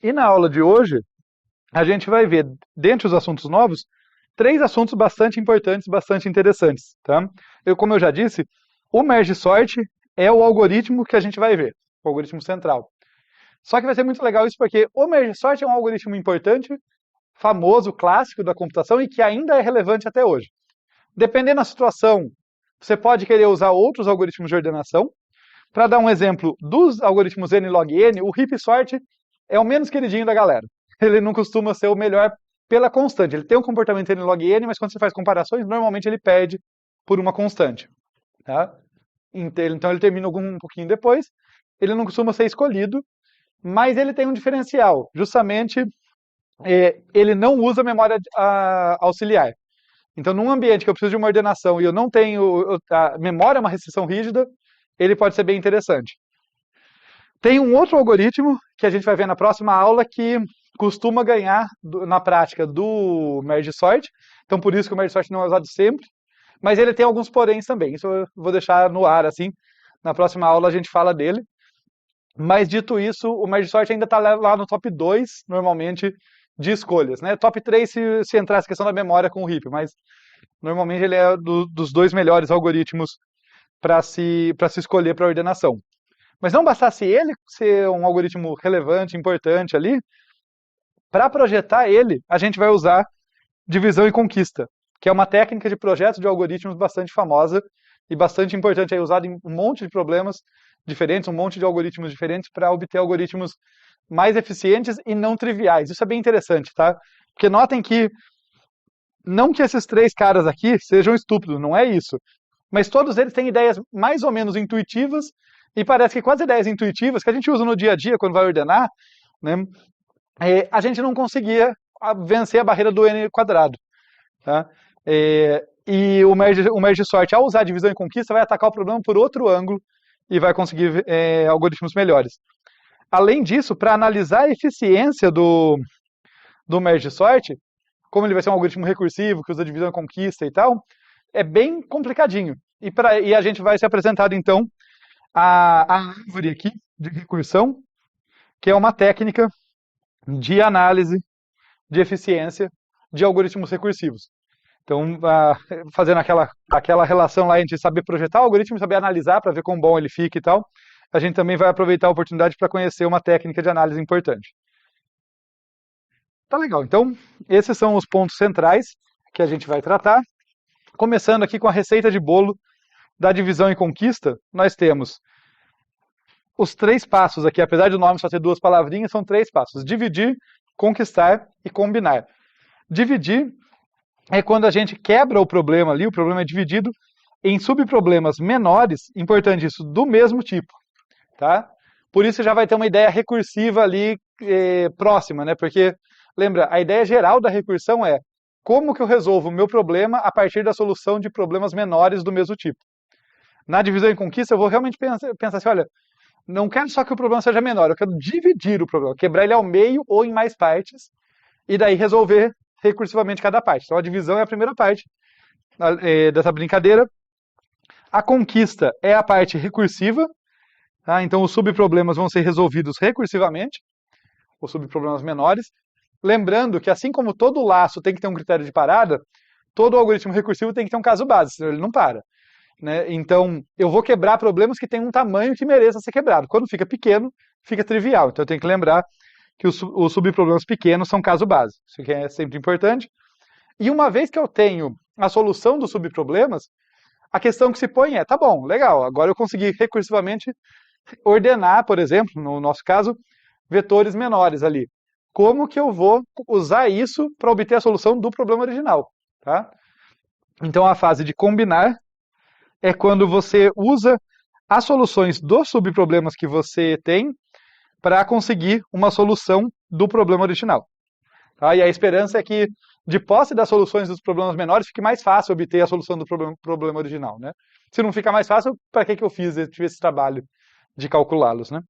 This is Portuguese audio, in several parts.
E na aula de hoje, a gente vai ver, dentre os assuntos novos, três assuntos bastante importantes, bastante interessantes, tá? Como eu já disse, o merge sort é o algoritmo que a gente vai ver, o algoritmo central. Só que vai ser muito legal isso porque o merge sort é um algoritmo importante, famoso, clássico da computação e que ainda é relevante até hoje. Dependendo da situação, você pode querer usar outros algoritmos de ordenação. Para dar um exemplo dos algoritmos n log n, o heap sort é o menos queridinho da galera. Ele não costuma ser o melhor pela constante. Ele tem um comportamento n log n, mas quando você faz comparações, normalmente ele perde por uma constante. Tá? Então ele termina um pouquinho depois. Ele não costuma ser escolhido, mas ele tem um diferencial. Justamente, ele não usa memória auxiliar. Então, num ambiente que eu preciso de uma ordenação e eu não tenho a memória, uma restrição rígida, ele pode ser bem interessante. Tem um outro algoritmo que a gente vai ver na próxima aula que costuma ganhar na prática do merge sort. Então, por isso que o merge sort não é usado sempre. Mas ele tem alguns poréns também. Isso eu vou deixar no ar, assim. Na próxima aula a gente fala dele. Mas, dito isso, o merge sort ainda está lá no top 2, normalmente, de escolhas. Né? Top 3 se entrasse a questão da memória com o heap, mas normalmente ele é dos dois melhores algoritmos para se escolher para ordenação. Mas não bastasse ele ser um algoritmo relevante, importante ali, para projetar ele, a gente vai usar divisão e conquista, que é uma técnica de projeto de algoritmos bastante famosa e bastante importante, usada em um monte de problemas diferentes, um monte de algoritmos diferentes para obter algoritmos mais eficientes e não triviais. Isso é bem interessante, tá? Porque notem que não que esses três caras aqui sejam estúpidos, não é isso. Mas todos eles têm ideias mais ou menos intuitivas e parece que com as ideias intuitivas que a gente usa no dia a dia quando vai ordenar, né, a gente não conseguia vencer a barreira do n quadrado. Tá? E o merge sort, ao usar divisão e conquista, vai atacar o problema por outro ângulo e vai conseguir algoritmos melhores. Além disso, para analisar a eficiência do merge sort, como ele vai ser um algoritmo recursivo, que usa divisão e conquista e tal, é bem complicadinho. E a gente vai ser apresentado, então, a árvore aqui de recursão, que é uma técnica de análise de eficiência de algoritmos recursivos. Então, fazendo aquela relação lá entre saber projetar o algoritmo e saber analisar para ver quão bom ele fica e tal, a gente também vai aproveitar a oportunidade para conhecer uma técnica de análise importante. Tá legal, então, esses são os pontos centrais que a gente vai tratar. Começando aqui com a receita de bolo da divisão e conquista, nós temos os três passos aqui, apesar do nome só ter duas palavrinhas, são três passos: dividir, conquistar e combinar. Dividir é quando a gente quebra o problema ali, o problema é dividido em subproblemas menores, importante isso, do mesmo tipo. Tá? Por isso já vai ter uma ideia recursiva ali próxima, né? Porque, lembra, a ideia geral da recursão é como que eu resolvo o meu problema a partir da solução de problemas menores do mesmo tipo. Na divisão e conquista, eu vou realmente pensar assim, olha, não quero só que o problema seja menor, eu quero dividir o problema, quebrar ele ao meio ou em mais partes, e daí resolver recursivamente cada parte. Então a divisão é a primeira parte dessa brincadeira. A conquista é a parte recursiva, tá? Então os subproblemas vão ser resolvidos recursivamente, os subproblemas menores. Lembrando que, assim como todo laço tem que ter um critério de parada, todo algoritmo recursivo tem que ter um caso base, senão ele não para. Né? Então, eu vou quebrar problemas que têm um tamanho que mereça ser quebrado. Quando fica pequeno, fica trivial. Então, eu tenho que lembrar que os subproblemas pequenos são caso base. Isso aqui é sempre importante. E uma vez que eu tenho a solução dos subproblemas, a questão que se põe é, tá bom, legal, agora eu consegui recursivamente ordenar, por exemplo, no nosso caso, vetores menores ali. Como que eu vou usar isso para obter a solução do problema original? Tá? Então, a fase de combinar é quando você usa as soluções dos subproblemas que você tem para conseguir uma solução do problema original. Tá? E a esperança é que, de posse das soluções dos problemas menores, fique mais fácil obter a solução do problema original. Né? Se não fica mais fácil, para que eu tive esse trabalho de calculá-los? Né?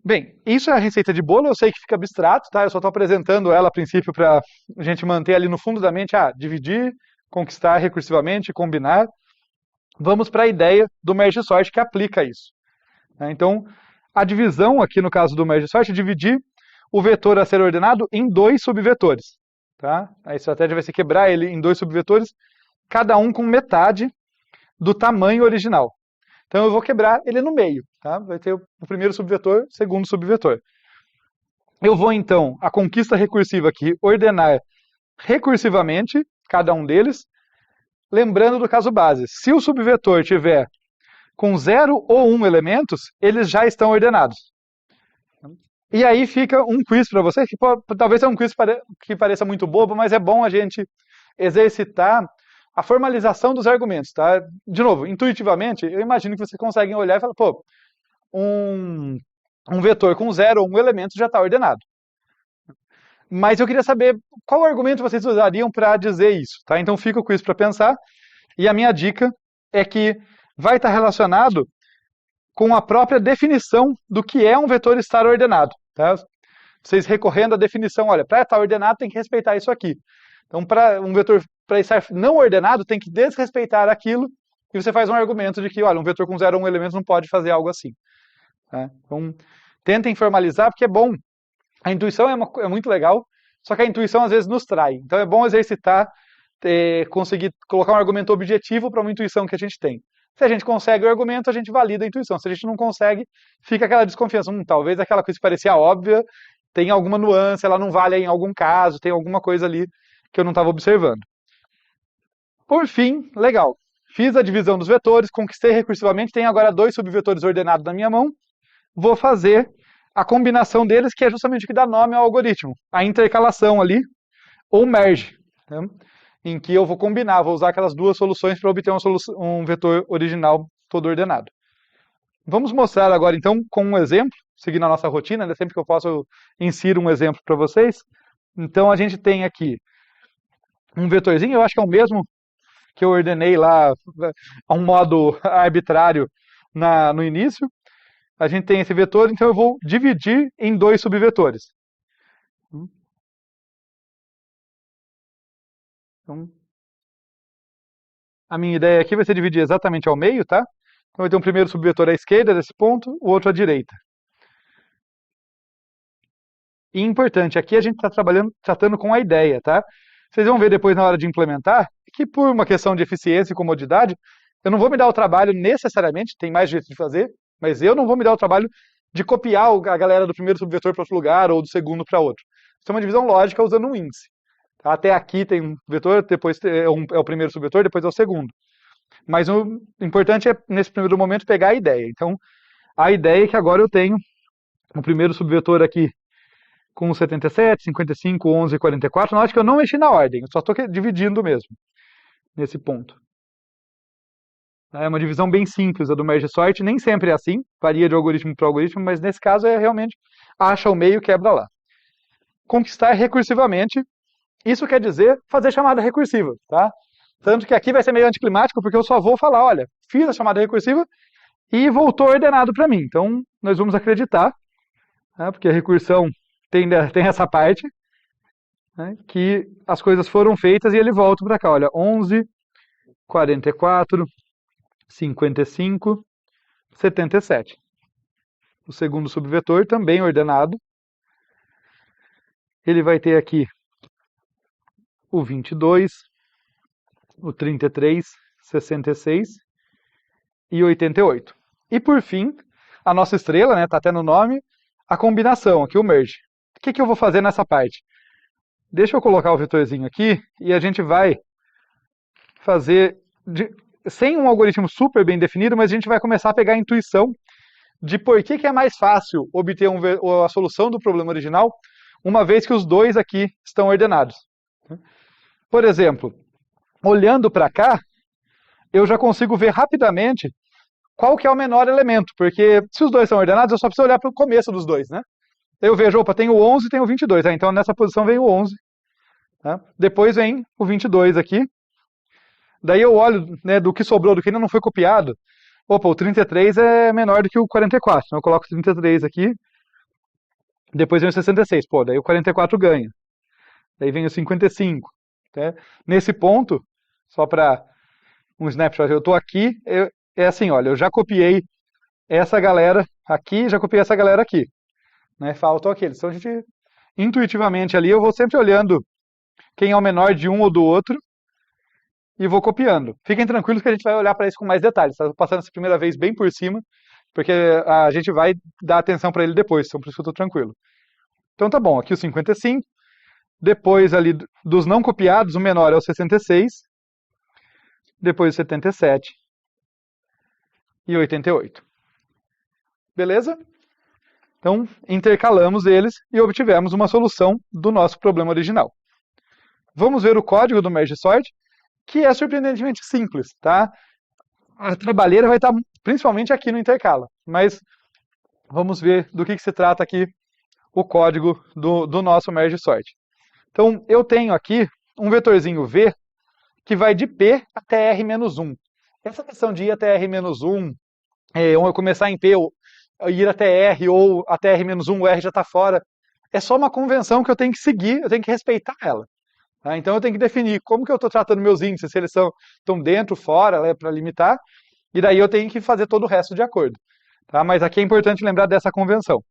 Bem, isso é a receita de bolo, eu sei que fica abstrato, tá? Eu só estou apresentando ela a princípio para a gente manter ali no fundo da mente, dividir, conquistar recursivamente, combinar. Vamos para a ideia do merge sort que aplica isso. Então, a divisão aqui no caso do merge sort, dividir o vetor a ser ordenado em dois subvetores. Tá? A estratégia vai ser quebrar ele em dois subvetores, cada um com metade do tamanho original. Então eu vou quebrar ele no meio. Tá? Vai ter o primeiro subvetor, o segundo subvetor. Eu vou então, a conquista recursiva aqui, ordenar recursivamente cada um deles, lembrando do caso base. Se o subvetor tiver com 0 ou 1 elementos, eles já estão ordenados. E aí fica um quiz para vocês, que talvez seja um quiz que pareça muito bobo, mas é bom a gente exercitar a formalização dos argumentos. Tá? De novo, intuitivamente, eu imagino que vocês conseguem olhar e falar, pô, um vetor com 0 ou 1 elemento já está ordenado. Mas eu queria saber qual argumento vocês usariam para dizer isso. Tá? Então fica o quiz para pensar. E a minha dica é que vai estar relacionado com a própria definição do que é um vetor estar ordenado. Tá? Vocês recorrendo à definição, olha, para estar ordenado tem que respeitar isso aqui. Então, para um vetor para estar não ordenado, tem que desrespeitar aquilo, e você faz um argumento de que, olha, um vetor com 0 ou 1 elementos não pode fazer algo assim. Tá? Então, tentem formalizar, porque é bom. A intuição é muito legal, só que a intuição às vezes nos trai. Então é bom exercitar, conseguir colocar um argumento objetivo para uma intuição que a gente tem. Se a gente consegue o argumento, a gente valida a intuição. Se a gente não consegue, fica aquela desconfiança. Talvez aquela coisa que parecia óbvia tem alguma nuance, ela não vale em algum caso, tem alguma coisa ali que eu não estava observando. Por fim, legal. Fiz a divisão dos vetores, conquistei recursivamente, tenho agora dois subvetores ordenados na minha mão. Vou fazer a combinação deles, que é justamente o que dá nome ao algoritmo. A intercalação ali, ou merge. Tá? Em que eu vou combinar, vou usar aquelas duas soluções para obter um vetor original todo ordenado. Vamos mostrar agora, então, com um exemplo, seguindo a nossa rotina, né? Sempre que eu posso eu insiro um exemplo para vocês. Então, a gente tem aqui um vetorzinho, eu acho que é o mesmo que eu ordenei lá a um modo arbitrário no início. A gente tem esse vetor, então eu vou dividir em dois subvetores. Então, a minha ideia aqui vai ser dividir exatamente ao meio, tá? Então vai ter um primeiro subvetor à esquerda desse ponto, o outro à direita. E importante, aqui a gente está tratando com a ideia, tá? Vocês vão ver depois na hora de implementar que por uma questão de eficiência e comodidade, eu não vou me dar o trabalho necessariamente, tem mais jeito de fazer, mas eu não vou me dar o trabalho de copiar a galera do primeiro subvetor para outro lugar ou do segundo para outro. Isso é uma divisão lógica usando um índice. Até aqui tem um vetor, depois é o primeiro subvetor, depois é o segundo. Mas o importante é, nesse primeiro momento, pegar a ideia. Então, a ideia é que agora eu tenho o primeiro subvetor aqui com 77, 55, 11 e 44. Note que eu não mexi na ordem, eu só estou dividindo mesmo, nesse ponto. É uma divisão bem simples, a do merge sort, nem sempre é assim, varia de algoritmo para algoritmo, mas nesse caso é realmente acha o meio, quebra lá. Conquistar recursivamente, isso quer dizer fazer chamada recursiva, tá? Tanto que aqui vai ser meio anticlimático, porque eu só vou falar, olha, fiz a chamada recursiva e voltou ordenado para mim. Então, nós vamos acreditar, né, porque a recursão tem essa parte, né, que as coisas foram feitas e ele volta para cá, olha, 11, 44, 55, 77. O segundo subvetor também ordenado. Ele vai ter aqui o 22, o 33, 66 e 88. E por fim, a nossa estrela, né, tá até no nome, a combinação, aqui o merge. O que eu vou fazer nessa parte? Deixa eu colocar o vetorzinho aqui e a gente vai fazer, sem um algoritmo super bem definido, mas a gente vai começar a pegar a intuição de por que é mais fácil obter a solução do problema original, uma vez que os dois aqui estão ordenados. Por exemplo, olhando para cá, eu já consigo ver rapidamente qual que é o menor elemento, porque se os dois são ordenados, eu só preciso olhar para o começo dos dois, né? Eu vejo, opa, tem o 11 e tem o 22, então nessa posição vem o 11, tá? Depois vem o 22 aqui, daí eu olho, né, do que sobrou, do que ainda não foi copiado, opa, o 33 é menor do que o 44, então eu coloco o 33 aqui, depois vem o 66, pô, daí o 44 ganha, daí vem o 55, né? Nesse ponto, só para um snapshot, eu estou aqui, é assim, olha, eu já copiei essa galera aqui, já copiei essa galera aqui, né? Faltam aqueles, então a gente intuitivamente ali, eu vou sempre olhando quem é o menor de um ou do outro e vou copiando. Fiquem tranquilos que a gente vai olhar para isso com mais detalhes. Tá passando essa primeira vez bem por cima, porque a gente vai dar atenção para ele depois, então por isso que eu estou tranquilo. Então tá bom, aqui o 55. Depois ali dos não copiados, o menor é o 66. Depois o 77 e 88. Beleza? Então, intercalamos eles e obtivemos uma solução do nosso problema original. Vamos ver o código do Merge Sort, que é surpreendentemente simples, tá? A trabalheira vai estar principalmente aqui no intercala, mas vamos ver do que se trata aqui o código do nosso Merge Sort. Então, eu tenho aqui um vetorzinho V que vai de P até R-1. Essa questão de ir até R-1, ou eu começar em P, ou ir até R, ou até R-1, o R já está fora, é só uma convenção que eu tenho que seguir, eu tenho que respeitar ela. Tá? Então eu tenho que definir como que eu estou tratando meus índices, se eles estão dentro, fora, para limitar, e daí eu tenho que fazer todo o resto de acordo. Tá? Mas aqui é importante lembrar dessa convenção.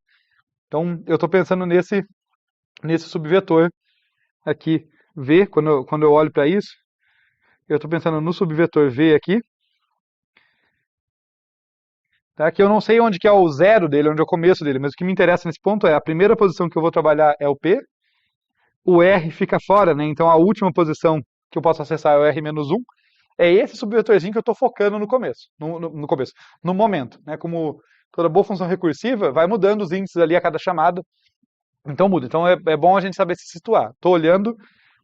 Então eu estou pensando nesse subvetor aqui, V, quando eu olho para isso, eu estou pensando no subvetor V aqui, tá? Que eu não sei onde que é o zero dele, onde é o começo dele, mas o que me interessa nesse ponto é a primeira posição que eu vou trabalhar é o P, o R fica fora, né? Então a última posição que eu posso acessar é o R-1, é esse subvetorzinho que eu estou focando no começo, no momento, né? Como toda boa função recursiva, vai mudando os índices ali a cada chamada, então muda. Então é bom a gente saber se situar. Estou olhando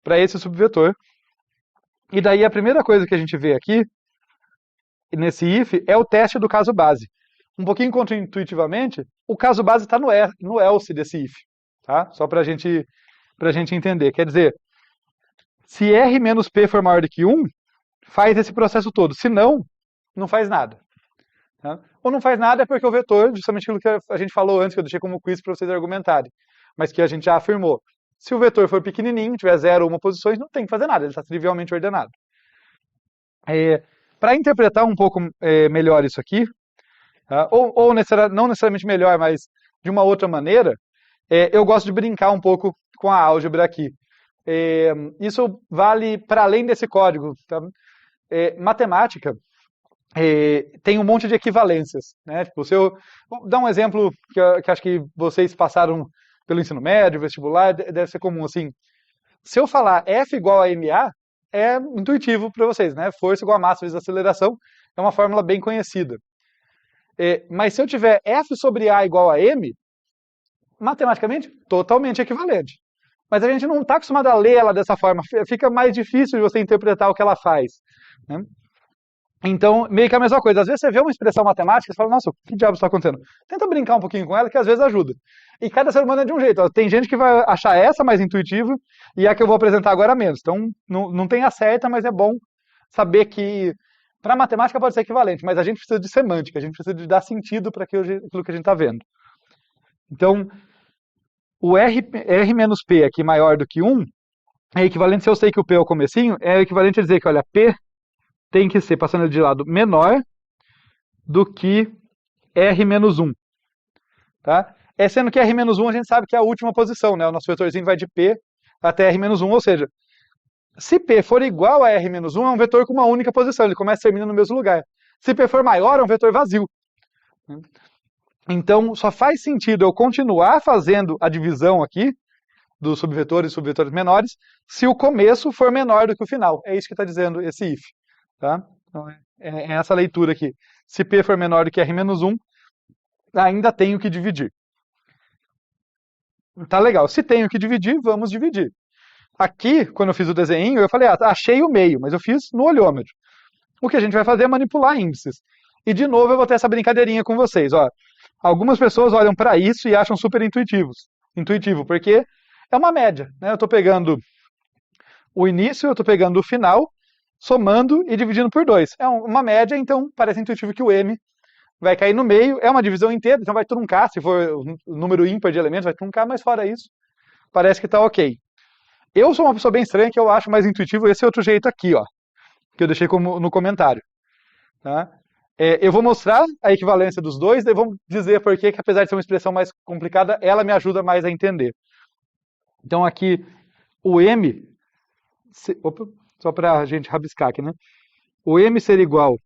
para esse subvetor, e daí a primeira coisa que a gente vê aqui, nesse if, é o teste do caso base. Um pouquinho contraintuitivamente, o caso base está no else desse if, tá? Só para a gente entender. Quer dizer, se R menos P for maior do que 1, faz esse processo todo. Se não, não faz nada. Tá? Ou não faz nada é porque o vetor, justamente aquilo que a gente falou antes, que eu deixei como quiz para vocês argumentarem, mas que a gente já afirmou. Se o vetor for pequenininho, tiver 0 ou 1 posições, não tem que fazer nada, ele está trivialmente ordenado. Para interpretar um pouco melhor isso aqui, tá? ou não necessariamente melhor, mas de uma outra maneira, eu gosto de brincar um pouco com a álgebra aqui. Isso vale para além desse código. Tá? Matemática tem um monte de equivalências. Né? Tipo, vou dar um exemplo que acho que vocês passaram pelo ensino médio, vestibular, deve ser comum. Assim, se eu falar F igual a MA, é intuitivo para vocês. Né? Força igual a massa vezes aceleração é uma fórmula bem conhecida. Mas se eu tiver F sobre A igual a M, matematicamente, totalmente equivalente. Mas a gente não está acostumado a ler ela dessa forma, fica mais difícil de você interpretar o que ela faz. Né? Então, meio que a mesma coisa. Às vezes você vê uma expressão matemática e fala, nossa, o que diabos está acontecendo? Tenta brincar um pouquinho com ela, que às vezes ajuda. E cada ser humano é de um jeito. Tem gente que vai achar essa mais intuitiva e a que eu vou apresentar agora menos. Então, não tem a certa, mas é bom saber que para matemática pode ser equivalente, mas a gente precisa de semântica, a gente precisa de dar sentido para aquilo que a gente está vendo. Então, o R menos P aqui maior do que 1 é equivalente, se eu sei que o P é o comecinho, é equivalente a dizer que, olha, P tem que ser, passando ele de lado, menor do que R menos 1. Tá? Sendo que R menos 1 a gente sabe que é a última posição, né? O nosso vetorzinho vai de P até R menos 1, ou seja, se P for igual a R menos 1, é um vetor com uma única posição, ele começa e termina no mesmo lugar. Se P for maior, é um vetor vazio. Então, só faz sentido eu continuar fazendo a divisão aqui dos subvetores e subvetores menores se o começo for menor do que o final. É isso que está dizendo esse if. Tá? Então, é essa leitura aqui. Se P for menor do que R-1, ainda tenho que dividir. Tá legal. Se tenho que dividir, vamos dividir. Aqui, quando eu fiz o desenho, eu falei, achei o meio, mas eu fiz no olhômetro. O que a gente vai fazer é manipular índices. E, de novo, eu vou ter essa brincadeirinha com vocês. Ó. Algumas pessoas olham para isso e acham super intuitivo, porque é uma média. Né? Eu estou pegando o início, eu estou pegando o final, somando e dividindo por 2. É uma média, então parece intuitivo que o M vai cair no meio. É uma divisão inteira, então vai truncar. Se for o número ímpar de elementos, vai truncar, mas fora isso, parece que está ok. Eu sou uma pessoa bem estranha, que eu acho mais intuitivo esse outro jeito aqui, ó, que eu deixei no comentário. Tá? Eu vou mostrar a equivalência dos dois, daí vamos dizer por que, apesar de ser uma expressão mais complicada, ela me ajuda mais a entender. Então aqui o M, opa, só para a gente rabiscar aqui, né? O M ser igual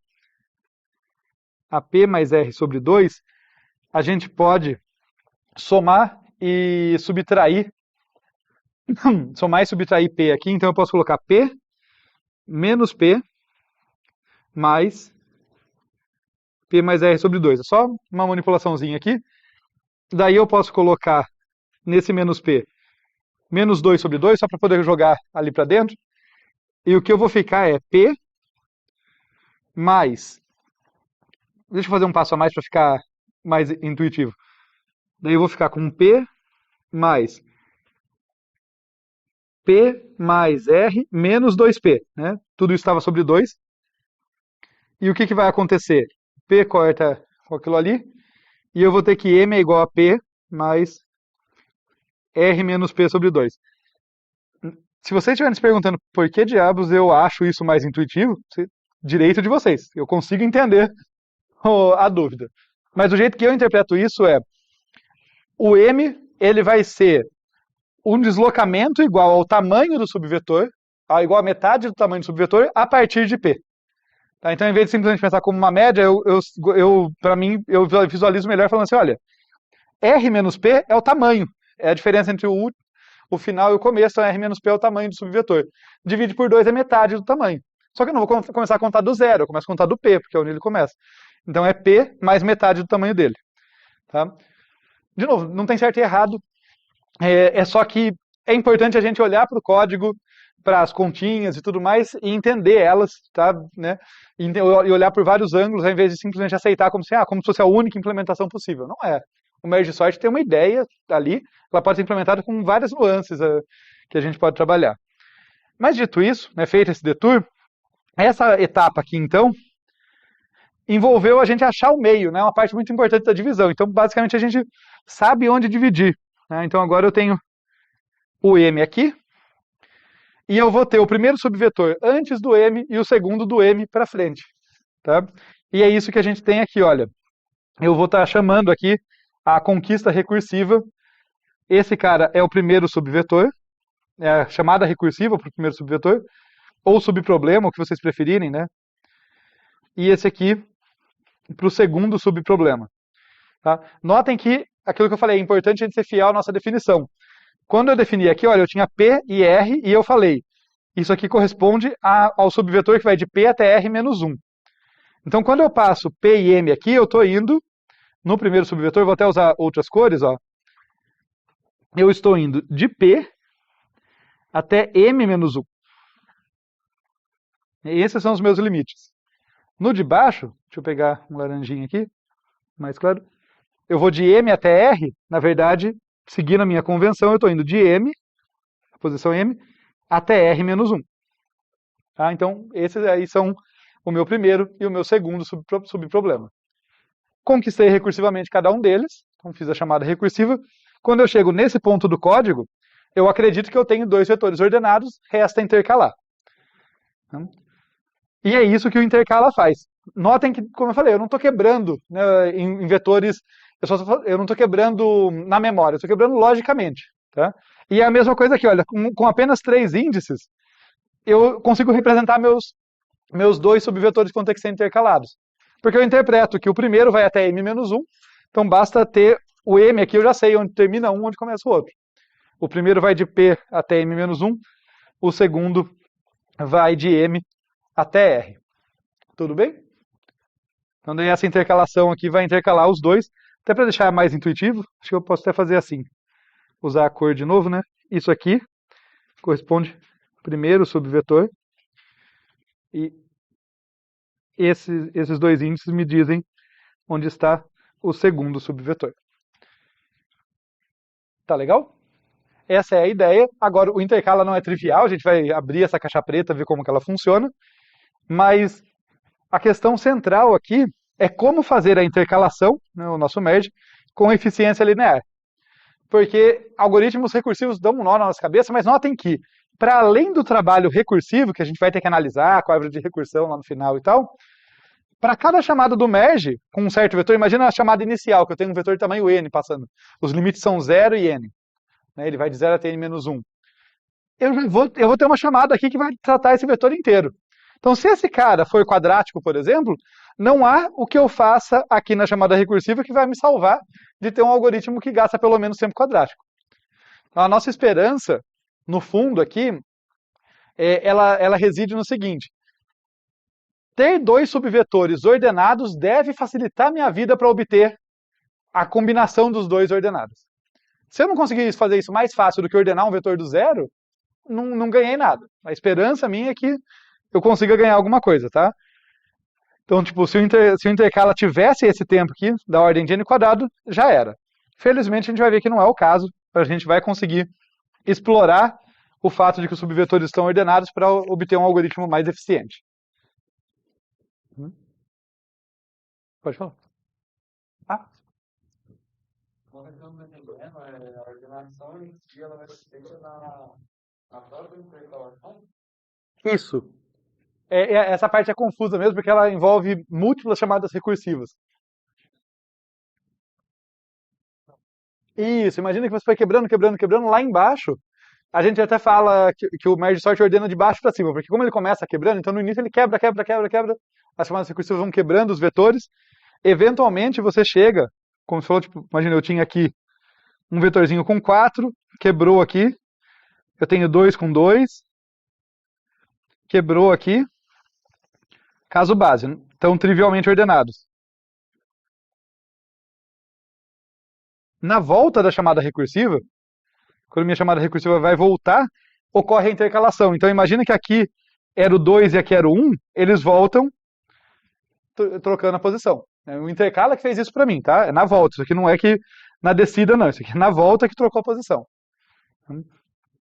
a P mais R sobre 2, a gente pode somar e subtrair, somar e subtrair P aqui, então eu posso colocar P menos P mais P mais R sobre 2. É só uma manipulaçãozinha aqui. Daí eu posso colocar nesse menos P menos 2 sobre 2, só para poder jogar ali para dentro. E o que eu vou ficar é P mais... Deixa eu fazer um passo a mais para ficar mais intuitivo. Daí eu vou ficar com P mais R menos 2P. Né? Tudo isso estava sobre 2. E o que vai acontecer? P corta com aquilo ali. E eu vou ter que M é igual a P mais R menos P sobre 2. Se vocês estiverem se perguntando por que diabos eu acho isso mais intuitivo, direito de vocês. Eu consigo entender a dúvida. Mas o jeito que eu interpreto isso é o M ele vai ser um deslocamento igual ao tamanho do subvetor, igual a metade do tamanho do subvetor, a partir de P. Tá? Então, em vez de simplesmente pensar como uma média, para mim, eu visualizo melhor falando assim, olha, R menos P é o tamanho, é a diferença entre o final e o começo, então R menos P é o tamanho do subvetor. Divide por 2 é metade do tamanho. Só que eu não vou começar a contar do zero, eu começo a contar do P, porque é onde ele começa. Então é P mais metade do tamanho dele. Tá? De novo, não tem certo e errado, é só que é importante a gente olhar para o código, para as continhas e tudo mais, e entender elas, tá? Né? E olhar por vários ângulos, ao invés de simplesmente aceitar como se fosse a única implementação possível. Não é. O merge sort tem uma ideia ali, ela pode ser implementada com várias nuances que a gente pode trabalhar. Mas dito isso, né, feito esse detour, essa etapa aqui então, envolveu a gente achar o meio, né, uma parte muito importante da divisão. Então, basicamente, a gente sabe onde dividir. Né? Então, agora eu tenho o M aqui, e eu vou ter o primeiro subvetor antes do M e o segundo do M para frente. Tá? E é isso que a gente tem aqui, olha. Eu vou estar chamando aqui a conquista recursiva. Esse cara é o primeiro subvetor, é a chamada recursiva para o primeiro subvetor, ou subproblema, o que vocês preferirem, né? E esse aqui para o segundo subproblema. Tá? Notem que aquilo que eu falei, é importante a gente ser fiel à nossa definição. Quando eu defini aqui, olha, eu tinha P e R e eu falei, isso aqui corresponde ao subvetor que vai de P até R menos 1. Então, quando eu passo P e M aqui, eu estou indo no primeiro subvetor, vou até usar outras cores, ó. Eu estou indo de P até M menos 1. E esses são os meus limites. No de baixo, deixa eu pegar um laranjinha aqui, mais claro. Eu vou de M até R, na verdade, seguindo a minha convenção, eu estou indo de M, a posição M, até R menos 1. Tá? Então, esses aí são o meu primeiro e o meu segundo subproblema. Conquistei recursivamente cada um deles, então fiz a chamada recursiva. Quando eu chego nesse ponto do código, eu acredito que eu tenho dois vetores ordenados, resta intercalar. E é isso que o intercala faz. Notem que, como eu falei, eu não estou quebrando, né, em vetores, eu não estou quebrando na memória, eu estou quebrando logicamente. Tá? E é a mesma coisa aqui, olha, com apenas 3 índices, eu consigo representar meus dois subvetores que vão ter que ser intercalados. Porque eu interpreto que o primeiro vai até M menos 1, então basta ter o M aqui, eu já sei onde termina um, onde começa o outro. O primeiro vai de P até M menos 1, o segundo vai de M até R. Tudo bem? Então daí essa intercalação aqui vai intercalar os dois, até para deixar mais intuitivo, acho que eu posso até fazer assim. Usar a cor de novo, né? Isso aqui corresponde ao primeiro subvetor. E esses dois índices me dizem onde está o segundo subvetor. Tá legal? Essa é a ideia. Agora, o intercala não é trivial, a gente vai abrir essa caixa preta, ver como que ela funciona. Mas a questão central aqui é como fazer a intercalação, né, o nosso merge, com eficiência linear. Porque algoritmos recursivos dão um nó na nossa cabeça, mas notem que, para além do trabalho recursivo, que a gente vai ter que analisar com a árvore de recursão lá no final e tal, para cada chamada do merge, com um certo vetor, imagina a chamada inicial, que eu tenho um vetor de tamanho n passando. Os limites são 0 e n. né, ele vai de 0 até n-1, eu vou ter uma chamada aqui que vai tratar esse vetor inteiro. Então, se esse cara for quadrático, por exemplo, não há o que eu faça aqui na chamada recursiva que vai me salvar de ter um algoritmo que gasta pelo menos tempo quadrático. Então, a nossa esperança, no fundo aqui, ela reside no seguinte: ter dois subvetores ordenados deve facilitar minha vida para obter a combinação dos dois ordenados. Se eu não conseguir fazer isso mais fácil do que ordenar um vetor do zero, não ganhei nada. A esperança minha é que eu consiga ganhar alguma coisa, tá? Então, tipo, se o intercala tivesse esse tempo aqui, da ordem de n quadrado, já era. Felizmente, a gente vai ver que não é o caso. A gente vai conseguir explorar o fato de que os subvetores estão ordenados para obter um algoritmo mais eficiente. Pode falar. Ah. Uma questão que eu não entendendo é a ordenação em si, ela vai ser feita na própria intercalação? Isso. Essa parte é confusa mesmo, porque ela envolve múltiplas chamadas recursivas. Isso, imagina que você foi quebrando, quebrando, quebrando, lá embaixo, a gente até fala que o merge sort ordena de baixo para cima, porque como ele começa quebrando, então no início ele quebra, quebra, quebra, quebra, as chamadas recursivas vão quebrando os vetores, eventualmente você chega, como você falou, tipo, imagina, eu tinha aqui um vetorzinho com 4, quebrou aqui, eu tenho 2 com 2, quebrou aqui, caso base, então trivialmente ordenados. Na volta da chamada recursiva, quando minha chamada recursiva vai voltar, ocorre a intercalação. Então imagina que aqui era o 2 e aqui era o 1, eles voltam trocando a posição. O intercala que fez isso para mim, tá? É na volta, isso aqui não é que na descida não, isso aqui é na volta que trocou a posição.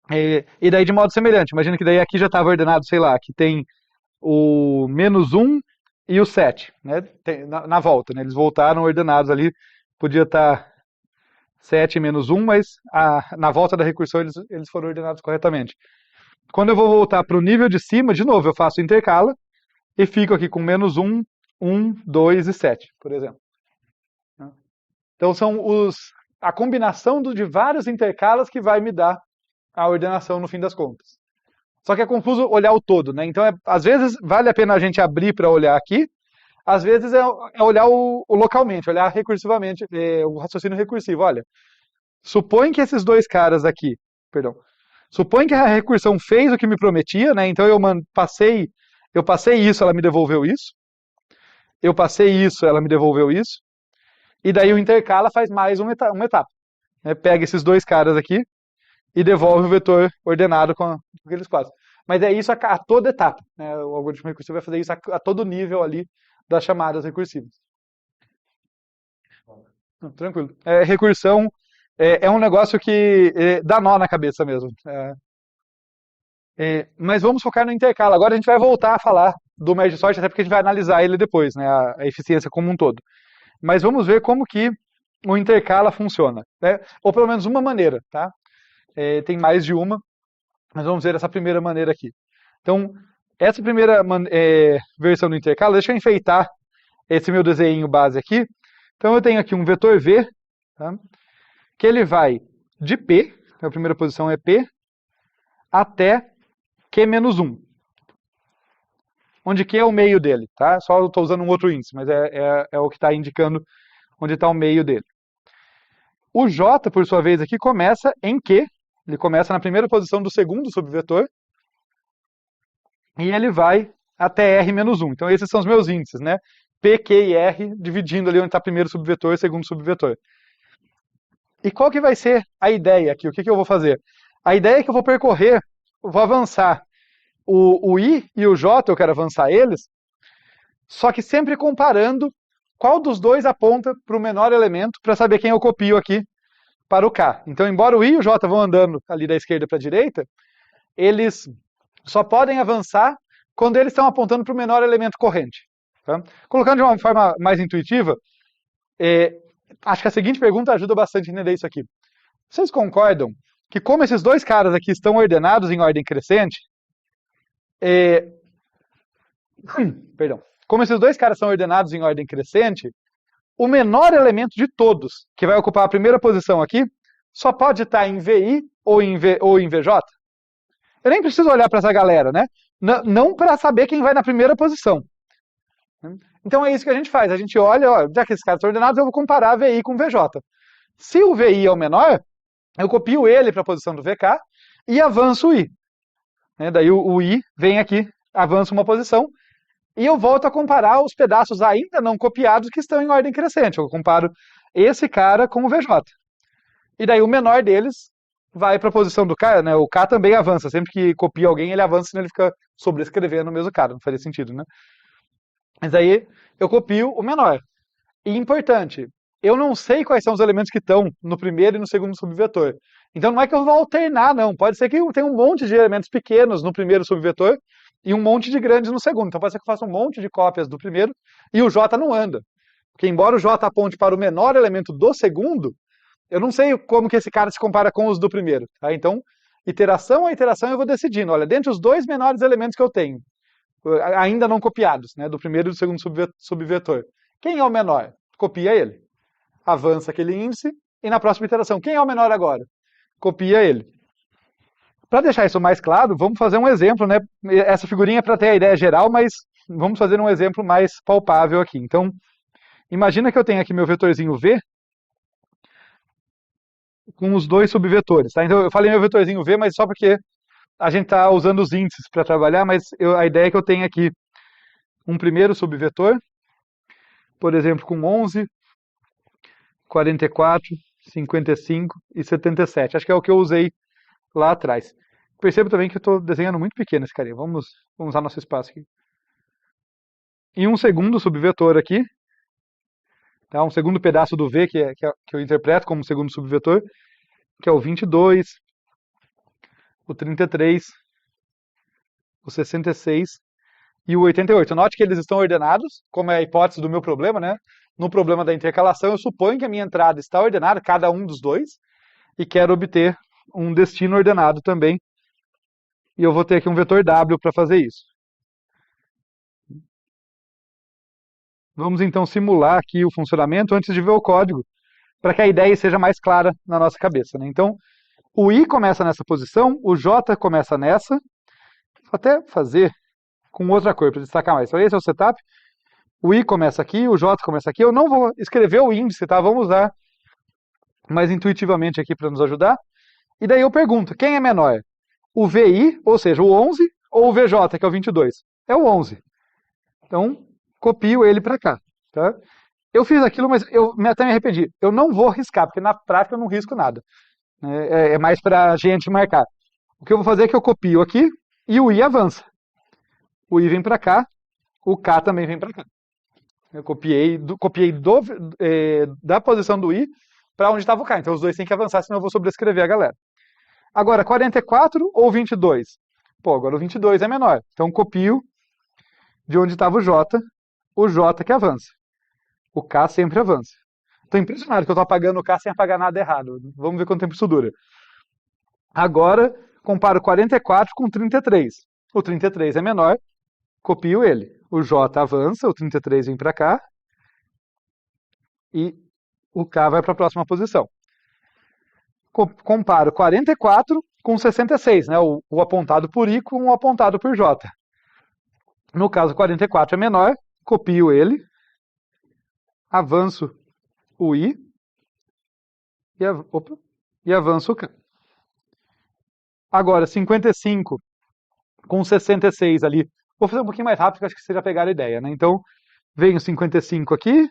E daí de modo semelhante, imagina que daí aqui já estava ordenado, sei lá, que tem o -1 e o 7, né? Na volta, né? Eles voltaram ordenados ali, podia estar 7 menos 1, mas na volta da recursão eles foram ordenados corretamente. Quando eu vou voltar para o nível de cima, de novo, eu faço intercala e fico aqui com -1, 1, 2 e 7, por exemplo. Então são a combinação de vários intercalas que vai me dar a ordenação no fim das contas. Só que é confuso olhar o todo, né? Então, às vezes, vale a pena a gente abrir para olhar aqui, às vezes é olhar o localmente, olhar recursivamente, o raciocínio recursivo. Olha, supõe que esses dois caras aqui, supõe que a recursão fez o que me prometia, né? Então eu passei isso, ela me devolveu isso. Eu passei isso, ela me devolveu isso. E daí o intercala faz mais uma etapa. Né? Pega esses dois caras aqui e devolve o vetor ordenado com aqueles quadros. Mas é isso a toda etapa. Né? O algoritmo recursivo vai fazer isso a todo nível ali das chamadas recursivas. Tranquilo. Recursão é um negócio que dá nó na cabeça mesmo. Mas vamos focar no intercala. Agora a gente vai voltar a falar do merge sort, até porque a gente vai analisar ele depois, né? A eficiência como um todo. Mas vamos ver como que o intercala funciona. Né? Ou pelo menos uma maneira, tá? Tem mais de uma, mas vamos ver essa primeira maneira aqui. Então, essa primeira versão do intercala, deixa eu enfeitar esse meu desenho base aqui. Então eu tenho aqui um vetor V, tá? Que ele vai de P, a primeira posição é P, até Q-1, onde Q é o meio dele, tá? Só eu estou usando um outro índice, mas é o que está indicando onde está o meio dele. O J, por sua vez, aqui começa em Q, ele começa na primeira posição do segundo subvetor, e ele vai até R-1. Então esses são os meus índices, né? P, Q e R, dividindo ali onde está primeiro subvetor e segundo subvetor. E qual que vai ser a ideia aqui? O que eu vou fazer? A ideia é que eu vou avançar o I e o J, eu quero avançar eles, só que sempre comparando qual dos dois aponta para o menor elemento para saber quem eu copio aqui para o K. Então, embora o I e o J vão andando ali da esquerda para a direita, eles só podem avançar quando eles estão apontando para o menor elemento corrente. Tá? Colocando de uma forma mais intuitiva, acho que a seguinte pergunta ajuda bastante a entender isso aqui. Vocês concordam que como esses dois caras aqui estão ordenados em ordem crescente, como esses dois caras são ordenados em ordem crescente, o menor elemento de todos, que vai ocupar a primeira posição aqui, só pode estar em VI ou em VJ? Eu nem preciso olhar para essa galera, né? Não para saber quem vai na primeira posição. Então é isso que a gente faz. A gente olha, ó, já que esses caras estão ordenados, eu vou comparar VI com VJ. Se o VI é o menor, eu copio ele para a posição do VK e avanço o I. Daí o I vem aqui, avança uma posição, e eu volto a comparar os pedaços ainda não copiados que estão em ordem crescente. Eu comparo esse cara com o VJ. E daí o menor deles vai para a posição do K, né? O K também avança. Sempre que copia alguém, ele avança, senão ele fica sobrescrevendo o mesmo cara. Não faria sentido, né? Mas aí eu copio o menor. E importante, eu não sei quais são os elementos que estão no primeiro e no segundo subvetor. Então não é que eu vou alternar, não. Pode ser que eu tenha um monte de elementos pequenos no primeiro subvetor e um monte de grandes no segundo. Então pode ser que eu faça um monte de cópias do primeiro e o J não anda. Porque embora o J aponte para o menor elemento do segundo, eu não sei como que esse cara se compara com os do primeiro. Tá? Então, iteração a iteração eu vou decidindo. Olha, dentre os dois menores elementos que eu tenho, ainda não copiados, né, do primeiro e do segundo subvetor, quem é o menor? Copia ele. Avança aquele índice e na próxima iteração, quem é o menor agora? Copia ele. Para deixar isso mais claro, vamos fazer um exemplo, né? Essa figurinha é para ter a ideia geral, mas vamos fazer um exemplo mais palpável aqui. Então, imagina que eu tenho aqui meu vetorzinho V com os dois subvetores, tá? Então eu falei meu vetorzinho V, mas só porque a gente está usando os índices para trabalhar, mas a ideia é que eu tenho aqui um primeiro subvetor, por exemplo, com 11, 44, 55 e 77. Acho que é o que eu usei lá atrás. Percebo também que eu estou desenhando muito pequeno esse carinha. Vamos usar nosso espaço aqui. E um segundo subvetor aqui, tá? Um segundo pedaço do V que eu interpreto como segundo subvetor, que é o 22, o 33, o 66 e o 88. Note que eles estão ordenados, como é a hipótese do meu problema, né? No problema da intercalação, eu suponho que a minha entrada está ordenada, cada um dos dois, e quero obter um destino ordenado também. E eu vou ter aqui um vetor W para fazer isso. Vamos então simular aqui o funcionamento antes de ver o código, para que a ideia seja mais clara na nossa cabeça, né? Então, o I começa nessa posição, o J começa nessa. Vou até fazer com outra cor para destacar mais. Então, esse é o setup. O I começa aqui, o J começa aqui. Eu não vou escrever o índice, tá? Vamos usar mais intuitivamente aqui para nos ajudar. E daí eu pergunto, quem é menor? O VI, ou seja, o 11, ou o VJ, que é o 22? É o 11. Então, copio ele para cá, tá? Eu fiz aquilo, mas eu até me arrependi. Eu não vou riscar, porque na prática eu não risco nada. É mais para a gente marcar. O que eu vou fazer é que eu copio aqui e o I avança. O I vem para cá, o K também vem para cá. Eu copiei da posição do I para onde estava o K. Então os dois têm que avançar, senão eu vou sobrescrever a galera. Agora, 44 ou 22? Pô, agora o 22 é menor. Então copio de onde estava o J que avança. O K sempre avança. Estou impressionado que eu estou apagando o K sem apagar nada errado. Vamos ver quanto tempo isso dura. Agora, comparo 44 com 33. O 33 é menor, copio ele. O J avança, o 33 vem para cá. E o K vai para a próxima posição. Comparo 44 com 66, né? O apontado por I com o apontado por J. No caso, 44 é menor, copio ele, avanço o I e avanço o K. Agora, 55 com 66 ali. Vou fazer um pouquinho mais rápido, porque acho que vocês já pegaram a ideia, né? Então, vem o 55 aqui,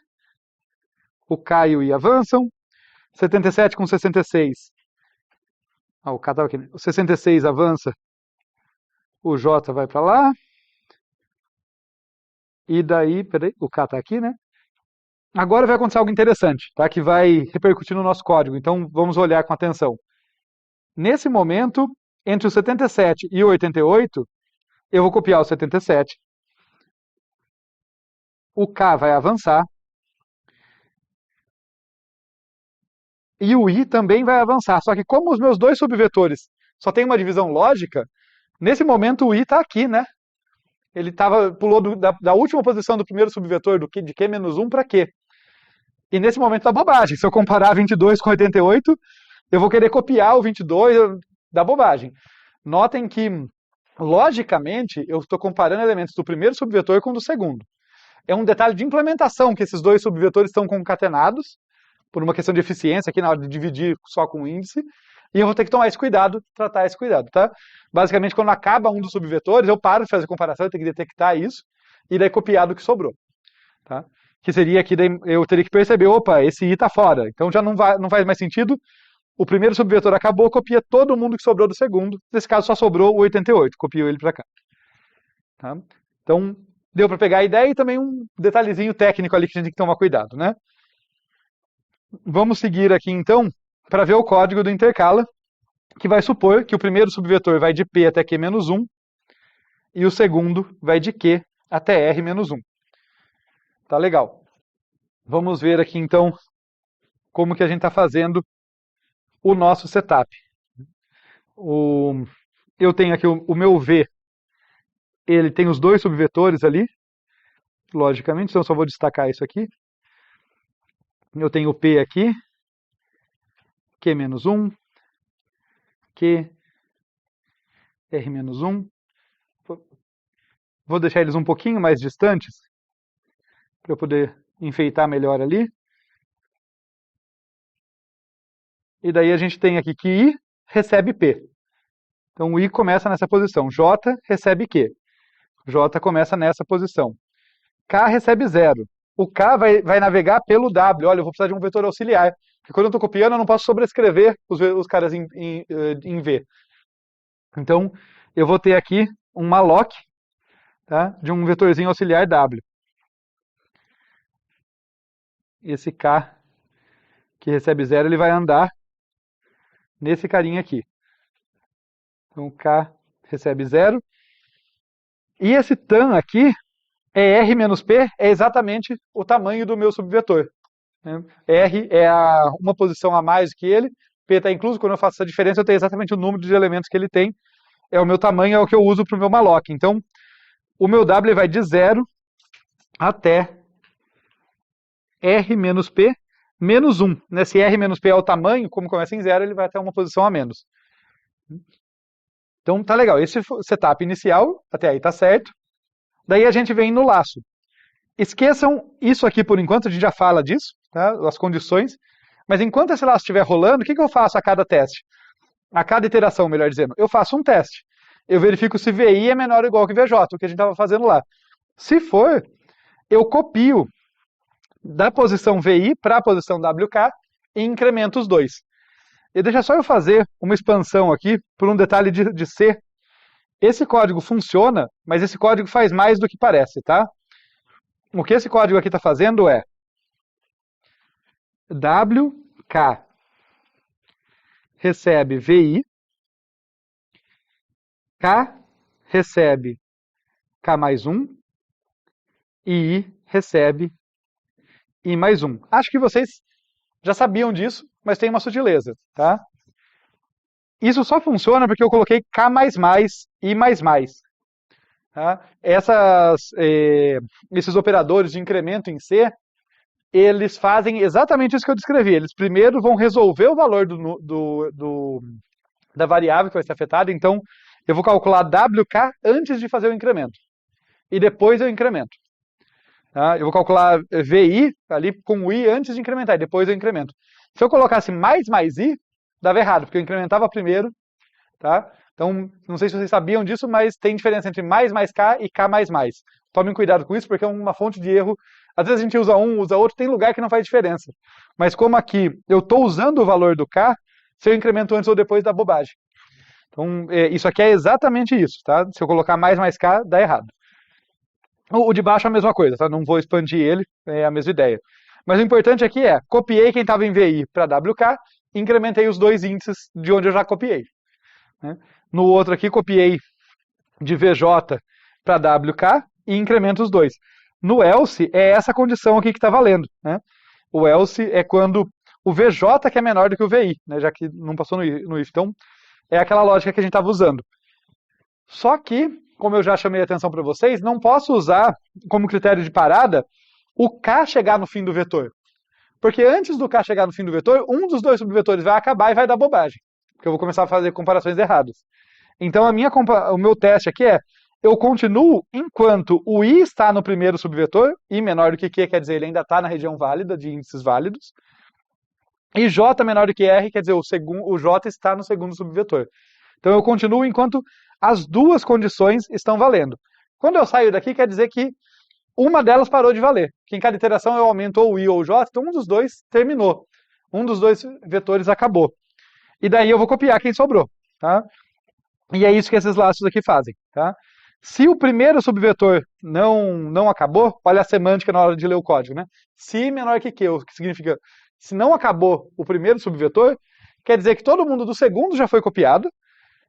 o K e o I avançam, 77 com 66. O K estava aqui, né? O 66 avança, o J vai para lá. E daí, peraí, o K está aqui, né? Agora vai acontecer algo interessante, tá? Que vai repercutir no nosso código. Então, vamos olhar com atenção. Nesse momento, entre o 77 e o 88, eu vou copiar o 77. O K vai avançar. E o I também vai avançar. Só que como os meus dois subvetores só tem uma divisão lógica, nesse momento o I está aqui, né? Ele pulou da última posição do primeiro subvetor, de Q-1 para Q. E nesse momento tá bobagem. Se eu comparar 22 com 88, eu vou querer copiar o 22, dá bobagem. Notem que, logicamente, eu estou comparando elementos do primeiro subvetor com o do segundo. É um detalhe de implementação que esses dois subvetores estão concatenados, por uma questão de eficiência aqui na hora de dividir só com o índice, e eu vou ter que tomar esse cuidado, tratar esse cuidado, tá? Basicamente, quando acaba um dos subvetores, eu paro de fazer comparação, eu tenho que detectar isso, e daí copiar do que sobrou, tá? Que seria aqui, eu teria que perceber, opa, esse i está fora, então já não faz mais sentido, o primeiro subvetor acabou, copia todo mundo que sobrou do segundo, nesse caso só sobrou o 88, copio ele para cá. Tá? Então, deu para pegar a ideia e também um detalhezinho técnico ali que a gente tem que tomar cuidado, né? Vamos seguir aqui então para ver o código do intercala, que vai supor que o primeiro subvetor vai de P até Q menos 1 e o segundo vai de Q até R menos 1. Tá legal. Vamos ver aqui então como que a gente está fazendo o nosso setup. Eu tenho aqui o meu V, ele tem os dois subvetores ali, logicamente, então eu só vou destacar isso aqui. Eu tenho o P aqui, Q menos 1, Q, R menos 1. Vou deixar eles um pouquinho mais distantes, para eu poder enfeitar melhor ali. E daí a gente tem aqui que I recebe P. Então o I começa nessa posição, J recebe Q. J começa nessa posição. K recebe 0. O K vai navegar pelo W. Olha, eu vou precisar de um vetor auxiliar. Porque quando eu estou copiando, eu não posso sobrescrever os caras em V. Então, eu vou ter aqui um malloc, tá, de um vetorzinho auxiliar W. Esse K que recebe 0, ele vai andar nesse carinha aqui. Então, K recebe 0. E esse tan aqui, R menos P, é exatamente o tamanho do meu subvetor. R é uma posição a mais que ele, P está incluso, quando eu faço essa diferença eu tenho exatamente o número de elementos que ele tem, é o meu tamanho, é o que eu uso para o meu malloc. Então, o meu W vai de 0 até R menos P menos 1. Né? Se R menos P é o tamanho, como começa em 0, ele vai até uma posição a menos. Então, tá legal. Esse setup inicial, até aí tá certo. Daí a gente vem no laço. Esqueçam isso aqui por enquanto, a gente já fala disso, tá? As condições. Mas enquanto esse laço estiver rolando, o que eu faço a cada teste? A cada iteração, melhor dizendo. Eu faço um teste. Eu verifico se VI é menor ou igual que VJ, o que a gente estava fazendo lá. Se for, eu copio da posição VI para a posição WK e incremento os dois. E deixa só eu fazer uma expansão aqui por um detalhe de C. Esse código funciona, mas esse código faz mais do que parece, tá? O que esse código aqui está fazendo é WK recebe VI, K recebe K mais 1 e I recebe I mais 1. Acho que vocês já sabiam disso, mas tem uma sutileza, tá? Isso só funciona porque eu coloquei K++, I++. Tá? Esses operadores de incremento em C, eles fazem exatamente isso que eu descrevi. Eles primeiro vão resolver o valor da variável que vai ser afetada, então eu vou calcular WK antes de fazer o incremento. E depois eu incremento. Tá? Eu vou calcular VI ali com o I antes de incrementar, e depois eu incremento. Se eu colocasse mais I, dava errado, porque eu incrementava primeiro. Tá? Então, não sei se vocês sabiam disso, mas tem diferença entre mais K e K++. Tomem cuidado com isso, porque é uma fonte de erro. Às vezes a gente usa um, usa outro, tem lugar que não faz diferença. Mas como aqui eu estou usando o valor do K, se eu incremento antes ou depois, dá bobagem. Então, isso aqui é exatamente isso. Tá? Se eu colocar mais K, dá errado. O de baixo é a mesma coisa, tá? Não vou expandir ele, é a mesma ideia. Mas o importante aqui é, copiei quem estava em VI para WK, incrementei os dois índices de onde eu já copiei. Né? No outro aqui, copiei de VJ para WK e incremento os dois. No else, é essa condição aqui que está valendo. Né? O else é quando o VJ que é menor do que o VI, né? Já que não passou no if. Então, é aquela lógica que a gente estava usando. Só que, como eu já chamei a atenção para vocês, não posso usar como critério de parada o K chegar no fim do vetor. Porque antes do K chegar no fim do vetor, um dos dois subvetores vai acabar e vai dar bobagem. Porque eu vou começar a fazer comparações erradas. Então o meu teste aqui é, eu continuo enquanto o I está no primeiro subvetor, I menor do que Q quer dizer ele ainda está na região válida, de índices válidos, e J menor do que R quer dizer o J está no segundo subvetor. Então eu continuo enquanto as duas condições estão valendo. Quando eu saio daqui, quer dizer que uma delas parou de valer. Que em cada iteração eu aumento ou o I ou o J, então um dos dois terminou. Um dos dois vetores acabou. E daí eu vou copiar quem sobrou. Tá? E é isso que esses laços aqui fazem. Tá? Se o primeiro subvetor não acabou, olha a semântica na hora de ler o código. Né? Se menor que Q, o que significa se não acabou o primeiro subvetor, quer dizer que todo mundo do segundo já foi copiado,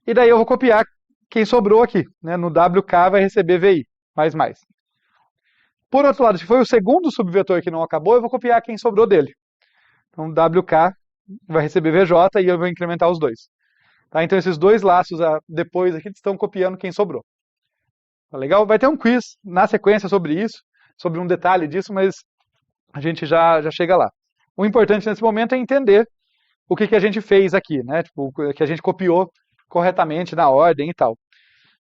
e daí eu vou copiar quem sobrou aqui. Né? No WK vai receber VI, mais. Por outro lado, se foi o segundo subvetor que não acabou, eu vou copiar quem sobrou dele. Então, WK vai receber VJ e eu vou incrementar os dois. Tá? Então, esses dois laços depois aqui estão copiando quem sobrou. Tá legal? Vai ter um quiz na sequência sobre isso, sobre um detalhe disso, mas a gente já chega lá. O importante nesse momento é entender o que a gente fez aqui, né? Tipo, que a gente copiou corretamente na ordem e tal.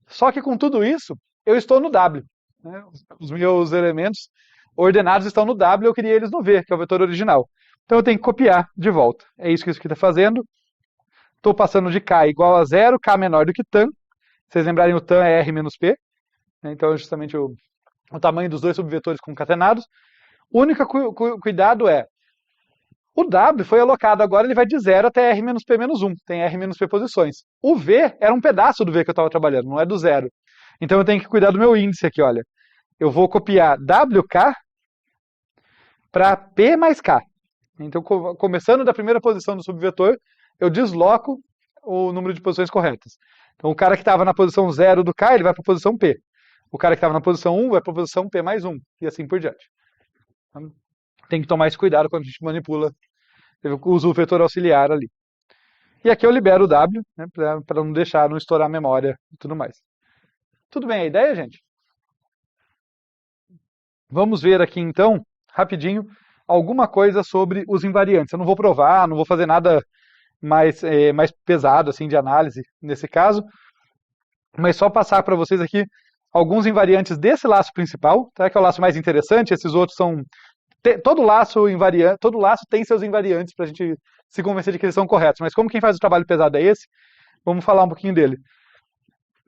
Só que com tudo isso, eu estou no W. Né? Os meus elementos ordenados estão no W, eu criei eles no V, que é o vetor original. Então eu tenho que copiar de volta. É isso que isso aqui está fazendo. Estou passando de K igual a 0, K menor do que tan. Se vocês lembrarem, o tan é R menos P. Então é justamente o tamanho dos dois subvetores concatenados. O único cuidado é, o W foi alocado agora, ele vai de 0 até R menos P menos 1. Tem R menos P posições. O V era um pedaço do V que eu estava trabalhando, não é do 0. Então eu tenho que cuidar do meu índice aqui, olha. Eu vou copiar WK para P mais K. Então, começando da primeira posição do subvetor, eu desloco o número de posições corretas. Então, o cara que estava na posição 0 do K, ele vai para a posição P. O cara que estava na posição 1 vai para a posição P mais 1. E assim por diante. Então, tem que tomar esse cuidado quando a gente manipula. Eu uso o vetor auxiliar ali. E aqui eu libero o W, né, para não deixar, não estourar a memória e tudo mais. Tudo bem a ideia, gente? Vamos ver aqui, então, rapidinho, alguma coisa sobre os invariantes. Eu não vou provar, não vou fazer nada mais pesado assim, de análise nesse caso, mas só passar para vocês aqui alguns invariantes desse laço principal, tá? Que é o laço mais interessante. Esses outros são... Todo laço tem seus invariantes para a gente se convencer de que eles são corretos, mas como quem faz o trabalho pesado é esse, vamos falar um pouquinho dele.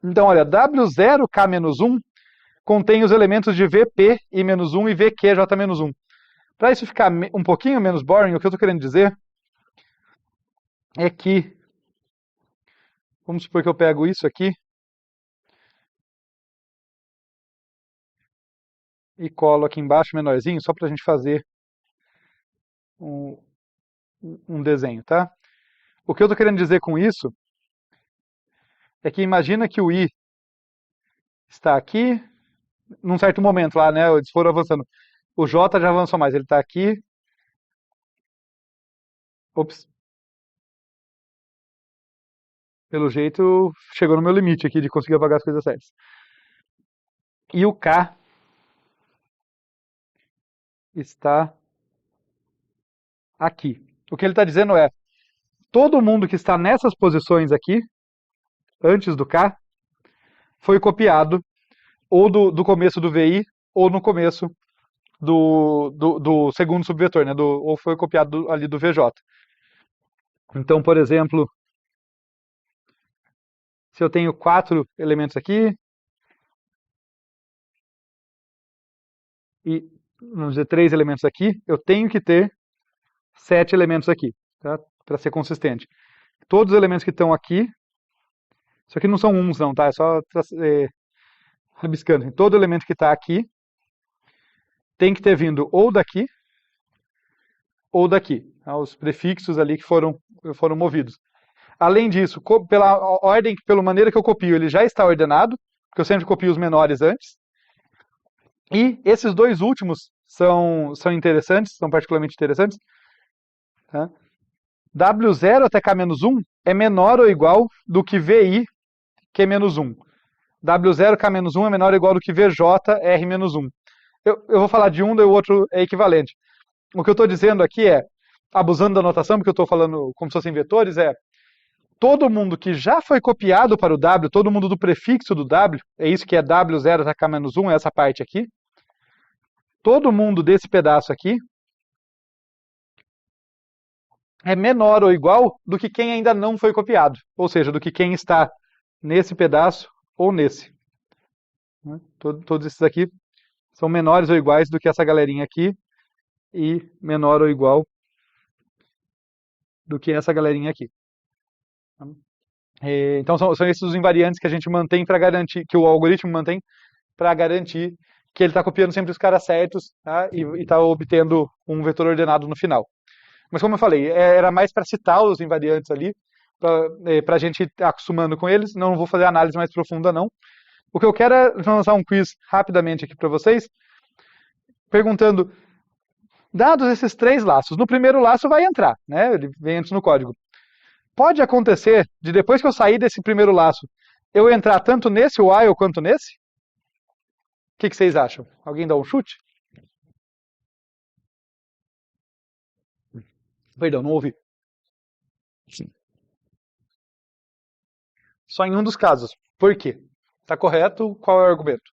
Então, olha, W0K-1 contém os elementos de VP e menos 1 e VQJ menos 1. Para isso ficar um pouquinho menos boring, o que eu estou querendo dizer é que, vamos supor que eu pego isso aqui e colo aqui embaixo menorzinho, só para a gente fazer um desenho, tá? O que eu estou querendo dizer com isso é que imagina que o I está aqui, num certo momento lá, né? Eles foram avançando. O J já avançou mais, ele está aqui. Ops. Pelo jeito, chegou no meu limite aqui de conseguir apagar as coisas certas. E o K está aqui. O que ele está dizendo é, todo mundo que está nessas posições aqui, antes do K, foi copiado ou do começo do VI ou no começo do segundo subvetor, né? Ou foi copiado ali do VJ. Então, por exemplo, se eu tenho 4 elementos aqui e, vamos dizer, 3 elementos aqui, eu tenho que ter 7 elementos aqui, tá? Para ser consistente. Todos os elementos que estão aqui, isso aqui não são uns não, tá? É só rabiscando. Todo elemento que está aqui tem que ter vindo ou daqui ou daqui. Tá? Os prefixos ali que foram movidos. Além disso, pela ordem, pela maneira que eu copio, ele já está ordenado, porque eu sempre copio os menores antes. E esses dois últimos são interessantes, são particularmente interessantes. Tá? W0 até K-1 é menor ou igual do que VI Q-1. W0 K-1 é menor ou igual do que VJ R-1. Eu vou falar de um, e o outro é equivalente. o que eu estou dizendo aqui é, abusando da notação, porque eu estou falando como se fossem vetores, é todo mundo que já foi copiado para o W, todo mundo do prefixo do W, é isso que é W0 até K-1, é essa parte aqui. Todo mundo desse pedaço aqui é menor ou igual do que quem ainda não foi copiado. Ou seja, do que quem está nesse pedaço ou nesse. Todos esses aqui são menores ou iguais do que essa galerinha aqui e menor ou igual do que essa galerinha aqui. Então são esses os invariantes que a gente mantém para garantir, que o algoritmo mantém para garantir que ele está copiando sempre os caras certos, tá? E está obtendo um vetor ordenado no final. Mas como eu falei, era mais para citar os invariantes ali, para a gente ir acostumando com eles. Não vou fazer análise mais profunda, não. O que eu quero é lançar um quiz rapidamente aqui para vocês, perguntando, dados esses três laços, no primeiro laço vai entrar, né? Ele vem antes no código. Pode acontecer de depois que eu sair desse primeiro laço, eu entrar tanto nesse while quanto nesse? O que vocês acham? Alguém dá um chute? Perdão, não ouvi. Sim. Só em um dos casos. Por quê? Está correto? Qual é o argumento?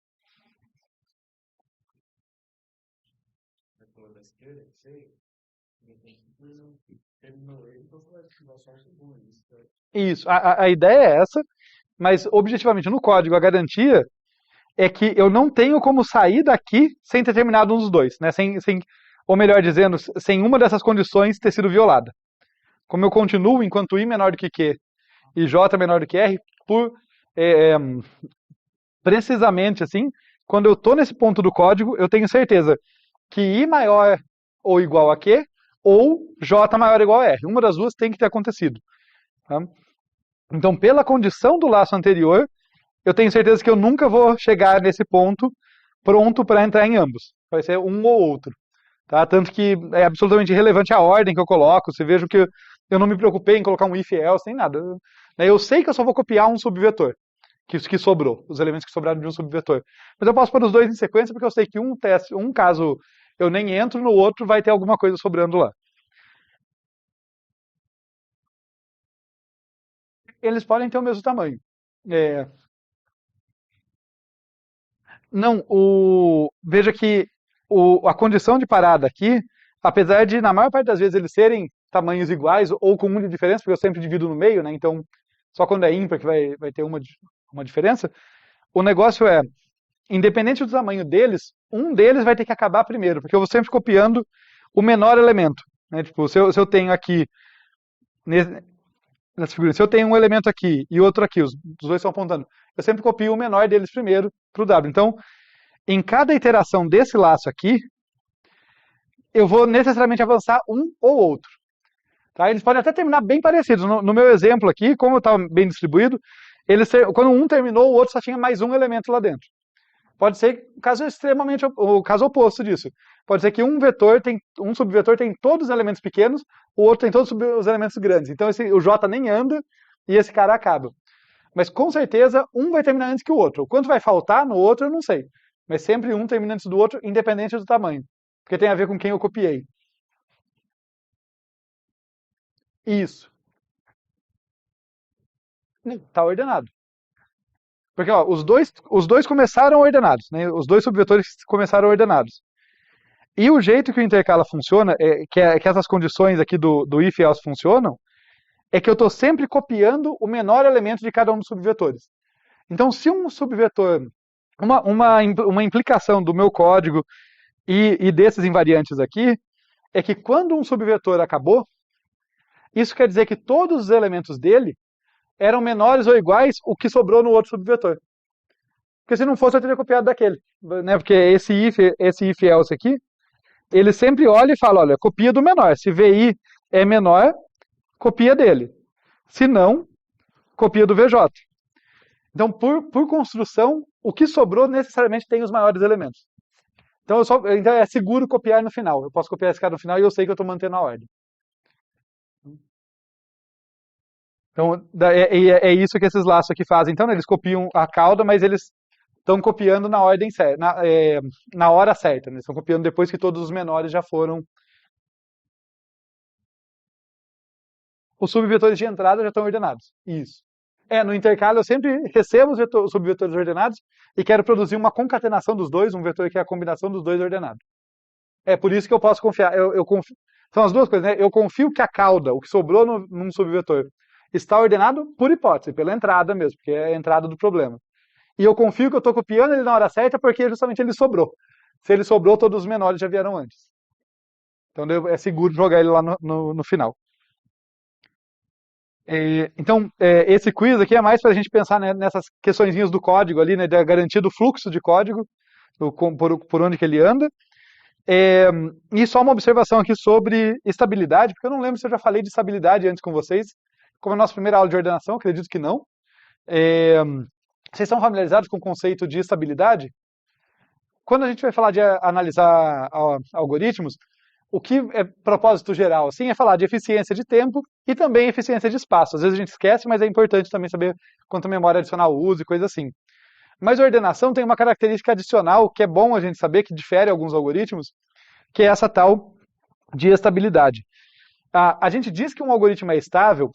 Isso, a ideia é essa, mas objetivamente no código a garantia é que eu não tenho como sair daqui sem ter terminado um dos dois, né? Ou melhor dizendo, sem uma dessas condições ter sido violada. Como eu continuo enquanto I menor do que Q e J menor do que R, precisamente assim, quando eu estou nesse ponto do código, eu tenho certeza que I maior ou igual a Q ou J maior ou igual a R. Uma das duas tem que ter acontecido. Tá? Então, pela condição do laço anterior, eu tenho certeza que eu nunca vou chegar nesse ponto pronto para entrar em ambos. Vai ser um ou outro. Tá? Tanto que é absolutamente irrelevante a ordem que eu coloco. Você veja que eu não me preocupei em colocar um if else, nem nada. Eu sei que eu só vou copiar um subvetor que sobrou, os elementos que sobraram de um subvetor. Mas eu posso pôr os dois em sequência porque eu sei que um caso eu nem entro, no outro vai ter alguma coisa sobrando lá. Eles podem ter o mesmo tamanho. Não, veja que a condição de parada aqui, apesar de na maior parte das vezes eles serem tamanhos iguais ou com um de diferença, porque eu sempre divido no meio, né? Então só quando é ímpar que vai ter uma diferença. O negócio é, independente do tamanho deles, um deles vai ter que acabar primeiro, porque eu vou sempre copiando o menor elemento. Né? Tipo, se eu tenho aqui, nessa figura, se eu tenho um elemento aqui e outro aqui, os dois estão apontando, eu sempre copio o menor deles primeiro para o W. Então, em cada iteração desse laço aqui, eu vou necessariamente avançar um ou outro. Tá? Eles podem até terminar bem parecidos. No meu exemplo aqui, como estava bem distribuído, quando um terminou, o outro só tinha mais um elemento lá dentro. Pode ser o caso oposto disso. Pode ser que um subvetor tem todos os elementos pequenos, o outro tem todos os elementos grandes. Então o J nem anda e esse cara acaba. Mas com certeza um vai terminar antes que o outro. O quanto vai faltar no outro eu não sei. Mas sempre um termina antes do outro, independente do tamanho. Porque tem a ver com quem eu copiei. Isso. Está ordenado. Porque ó, os dois começaram ordenados, né? Os dois subvetores começaram ordenados. E o jeito que o intercala funciona, que essas condições aqui do if else funcionam, é que eu estou sempre copiando o menor elemento de cada um dos subvetores. Então, se um subvetor, uma implicação do meu código e desses invariantes aqui, é que quando um subvetor acabou, isso quer dizer que todos os elementos dele eram menores ou iguais o que sobrou no outro subvetor. Porque se não fosse, eu teria copiado daquele. Né? Porque esse if else aqui, ele sempre olha e fala, olha, copia do menor. Se VI é menor, copia dele. Se não, copia do VJ. Então, por construção, o que sobrou necessariamente tem os maiores elementos. Então, então é seguro copiar no final. Eu posso copiar esse cara no final e eu sei que eu estou mantendo a ordem. Então, é isso que esses laços aqui fazem. Então, eles copiam a cauda, mas eles estão copiando na ordem certa, na hora certa. Né? Eles estão copiando depois que todos os menores já foram os subvetores de entrada já estão ordenados. Isso. No intercalo eu sempre recebo os subvetores ordenados e quero produzir uma concatenação dos dois, um vetor que é a combinação dos dois ordenados. É por isso que eu posso confiar. Eu confio, são as duas coisas, né? Eu confio que a cauda, o que sobrou num subvetor, está ordenado por hipótese, pela entrada mesmo, porque é a entrada do problema. E eu confio que eu estou copiando ele na hora certa porque justamente ele sobrou. Se ele sobrou, todos os menores já vieram antes. Então é seguro jogar ele lá no final. Então, esse quiz aqui é mais para a gente pensar, né, nessas questõezinhas do código ali, né, da garantia do fluxo de código, por onde que ele anda. E só uma observação aqui sobre estabilidade, porque eu não lembro se eu já falei de estabilidade antes com vocês. Como é a nossa primeira aula de ordenação, acredito que não. Vocês estão familiarizados com o conceito de estabilidade? Quando a gente vai falar de analisar algoritmos, o que é propósito geral, assim, é falar de eficiência de tempo e também eficiência de espaço. Às vezes a gente esquece, mas é importante também saber quanta memória adicional usa e coisa assim. Mas a ordenação tem uma característica adicional que é bom a gente saber, que difere alguns algoritmos, que é essa tal de estabilidade. A gente diz que um algoritmo é estável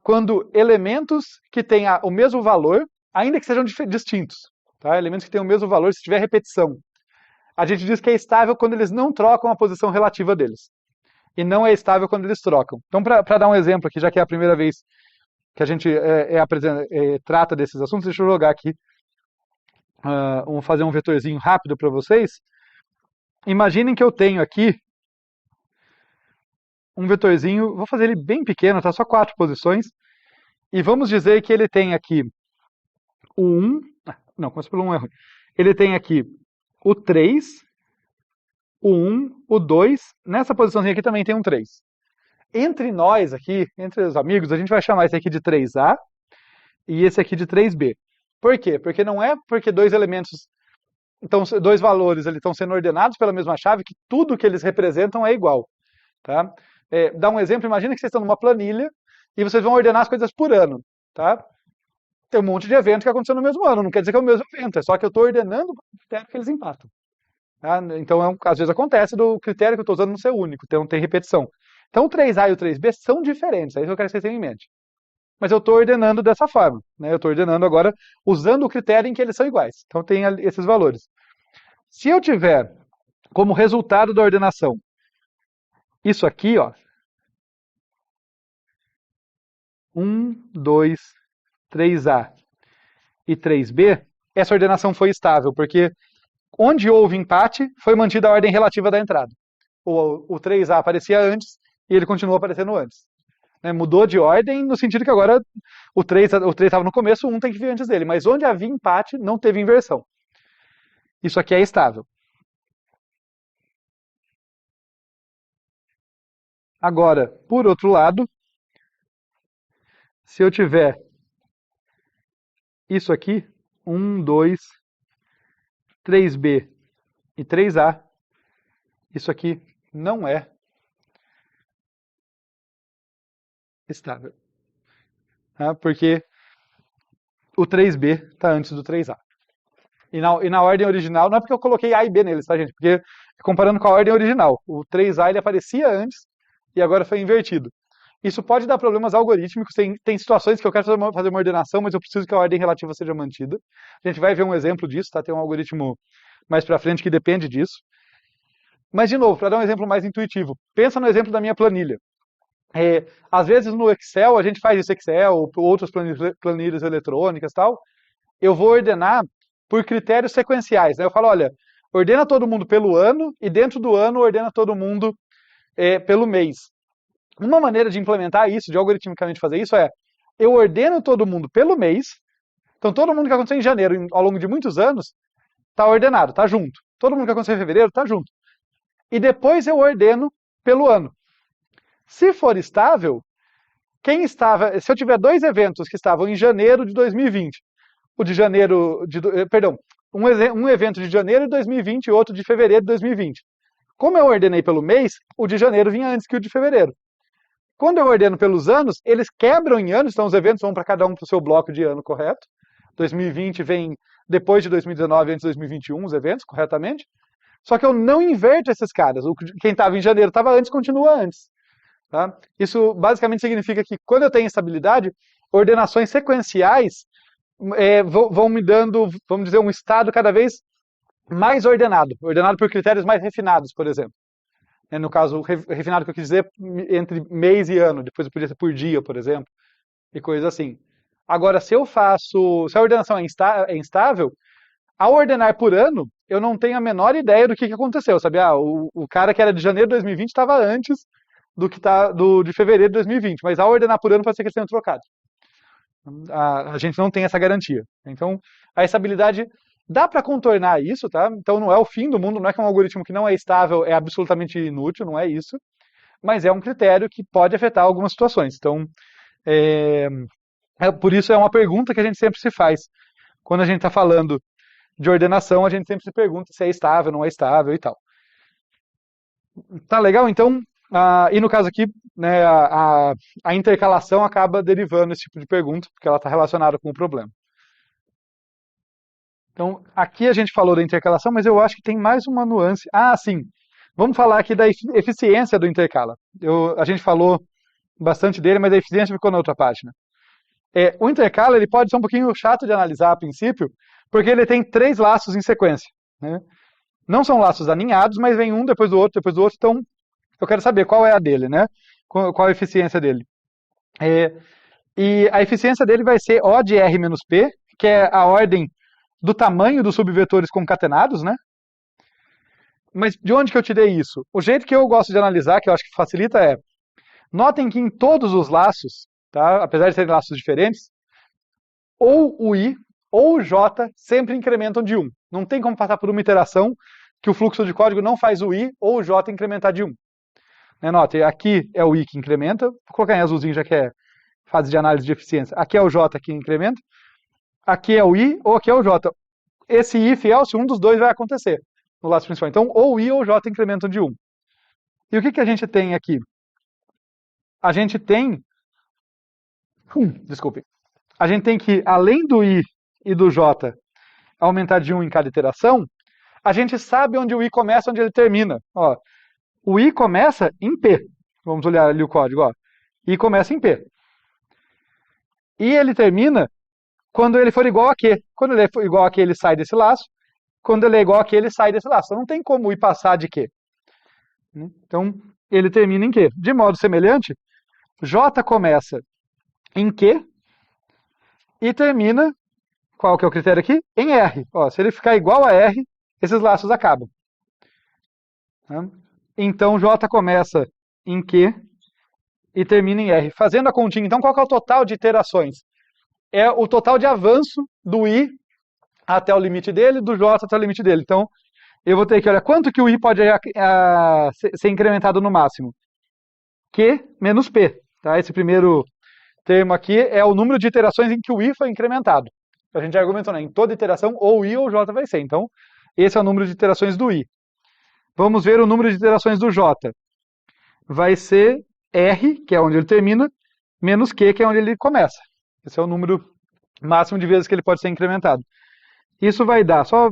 quando elementos que têm o mesmo valor, ainda que sejam distintos, tá? Elementos que têm o mesmo valor se tiver repetição. A gente diz que é estável quando eles não trocam a posição relativa deles. E não é estável quando eles trocam. Então, para dar um exemplo aqui, já que é a primeira vez que a gente trata desses assuntos, deixa eu jogar aqui, vamos fazer um vetorzinho rápido para vocês. Imaginem que eu tenho aqui um vetorzinho, vou fazer ele bem pequeno, tá? Só 4 posições. E vamos dizer que ele tem aqui o 1, não, começa pelo 1 é ruim. Ele tem aqui o 3, o 1, o 2, nessa posiçãozinha aqui também tem um 3. Entre nós aqui, entre os amigos, a gente vai chamar esse aqui de 3A e esse aqui de 3B. Por quê? Porque não é porque dois elementos, dois valores estão sendo ordenados pela mesma chave que tudo que eles representam é igual. Tá? Dá um exemplo, imagina que vocês estão numa planilha e vocês vão ordenar as coisas por ano. Tá? Tem um monte de evento que aconteceu no mesmo ano, não quer dizer que é o mesmo evento, é só que eu estou ordenando o critério que eles empatam. Tá? Então, às vezes acontece do critério que eu estou usando não ser único, então tem repetição. Então, o 3A e o 3B são diferentes, é isso que eu quero que vocês tenham em mente. Mas eu estou ordenando dessa forma, né? Eu estou ordenando agora usando o critério em que eles são iguais. Então, tem esses valores. Se eu tiver como resultado da ordenação isso aqui, ó, 1, 2, 3A e 3B, essa ordenação foi estável, porque onde houve empate, foi mantida a ordem relativa da entrada. O 3A aparecia antes e ele continuou aparecendo antes. Mudou de ordem no sentido que agora o 3 estava no começo, o 1 tem que vir antes dele. Mas onde havia empate, não teve inversão. Isso aqui é estável. Agora, por outro lado, se eu tiver isso aqui, 1, 2, 3B e 3A, isso aqui não é estável. Tá? Porque o 3B está antes do 3A. E na ordem original, não é porque eu coloquei A e B neles, tá, gente? Porque comparando com a ordem original, o 3A ele aparecia antes e agora foi invertido. Isso pode dar problemas algorítmicos, tem situações que eu quero fazer uma ordenação, mas eu preciso que a ordem relativa seja mantida. A gente vai ver um exemplo disso, tá? Tem um algoritmo mais para frente que depende disso. Mas, de novo, para dar um exemplo mais intuitivo, pensa no exemplo da minha planilha. Às vezes no Excel, a gente faz isso Excel, ou outras planilhas eletrônicas e tal, eu vou ordenar por critérios sequenciais. Né? Eu falo, olha, ordena todo mundo pelo ano e dentro do ano ordena todo mundo pelo mês. Uma maneira de implementar isso, de algoritmicamente fazer isso eu ordeno todo mundo pelo mês, então todo mundo que aconteceu em janeiro, ao longo de muitos anos, está ordenado, está junto. Todo mundo que aconteceu em fevereiro está junto. E depois eu ordeno pelo ano. Se for estável, se eu tiver dois eventos que estavam em janeiro de 2020, um evento de janeiro de 2020 e outro de fevereiro de 2020. Como eu ordenei pelo mês, o de janeiro vinha antes que o de fevereiro. Quando eu ordeno pelos anos, eles quebram em anos, então os eventos vão para cada um para o seu bloco de ano correto. 2020 vem depois de 2019, antes de 2021, os eventos, corretamente. Só que eu não inverto esses caras. Quem estava em janeiro estava antes, continua antes. Tá? Isso basicamente significa que quando eu tenho estabilidade, ordenações sequenciais vão me dando, vamos dizer, um estado cada vez mais ordenado, ordenado por critérios mais refinados, por exemplo. No caso, refinado que eu quis dizer entre mês e ano, depois podia ser por dia, por exemplo, e coisas assim. Agora, se a ordenação é instável, ao ordenar por ano, eu não tenho a menor ideia do que aconteceu, sabe? O cara que era de janeiro de 2020 estava antes do que de fevereiro de 2020, mas ao ordenar por ano pode ser que eles tenham trocado. A gente não tem essa garantia. Então, a estabilidade dá para contornar isso, tá? Então não é o fim do mundo, não é que um algoritmo que não é estável é absolutamente inútil, não é isso, mas é um critério que pode afetar algumas situações. Então, por isso é uma pergunta que a gente sempre se faz. Quando a gente está falando de ordenação, a gente sempre se pergunta se é estável, não é estável e tal. Tá legal? Então, e no caso aqui, né, a intercalação acaba derivando esse tipo de pergunta, porque ela está relacionada com o problema. Então, aqui a gente falou da intercalação, mas eu acho que tem mais uma nuance. Ah, sim. Vamos falar aqui da eficiência do intercala. A gente falou bastante dele, mas a eficiência ficou na outra página. O intercala ele pode ser um pouquinho chato de analisar a princípio, porque ele tem 3 laços em sequência. Né? Não são laços aninhados, mas vem um depois do outro, depois do outro. Então, eu quero saber qual é a dele, né? Qual a eficiência dele. E a eficiência dele vai ser O de R menos P, que é a ordem do tamanho dos subvetores concatenados, né? Mas de onde que eu tirei isso? O jeito que eu gosto de analisar, que eu acho que facilita notem que em todos os laços, tá? Apesar de serem laços diferentes, ou o I ou o J sempre incrementam de 1. Não tem como passar por uma iteração que o fluxo de código não faz o I ou o J incrementar de 1. Note, aqui é o I que incrementa, vou colocar em azulzinho já que é fase de análise de eficiência. Aqui é o J que incrementa, aqui é o I ou aqui é o J. Esse if else, um dos dois vai acontecer no laço principal. Então, ou I ou J incrementam de 1. E o que a gente tem aqui? A gente tem... desculpe. A gente tem que, além do I e do J aumentar de 1 em cada iteração, a gente sabe onde o I começa e onde ele termina. Ó, o I começa em P. Vamos olhar ali o código. Ó. I começa em P. E ele termina quando ele for igual a Q. Quando ele for igual a Q, ele sai desse laço. Quando ele é igual a Q, ele sai desse laço. Então, não tem como ir passar de Q. Então, ele termina em Q. De modo semelhante, J começa em Q e termina, qual que é o critério aqui? Em R. Ó, se ele ficar igual a R, esses laços acabam. Então, J começa em Q e termina em R. Fazendo a continha, então, qual que é o total de iterações? É o total de avanço do I até o limite dele, do J até o limite dele. Então, eu vou ter que, olha, quanto que o I pode ser incrementado no máximo? Q menos P. Tá? Esse primeiro termo aqui é o número de iterações em que o I foi incrementado. A gente já argumentou, né? Em toda iteração, ou I ou J vai ser. Então, esse é o número de iterações do I. Vamos ver o número de iterações do J. Vai ser R, que é onde ele termina, menos Q, que é onde ele começa. Esse é o número máximo de vezes que ele pode ser incrementado. Isso vai dar, só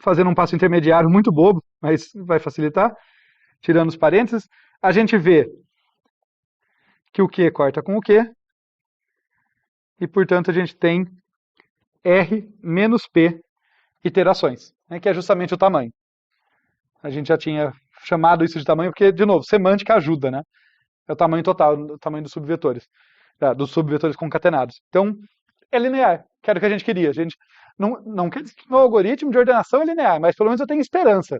fazendo um passo intermediário muito bobo, mas vai facilitar, tirando os parênteses, a gente vê que o Q corta com o Q, e portanto a gente tem R menos P iterações, né, que é justamente o tamanho. A gente já tinha chamado isso de tamanho porque, de novo, semântica ajuda, né? É o tamanho total, o tamanho dos subvetores concatenados. Então, é linear, que era o que a gente queria. A gente não quer dizer que o meu algoritmo de ordenação é linear, mas pelo menos eu tenho esperança.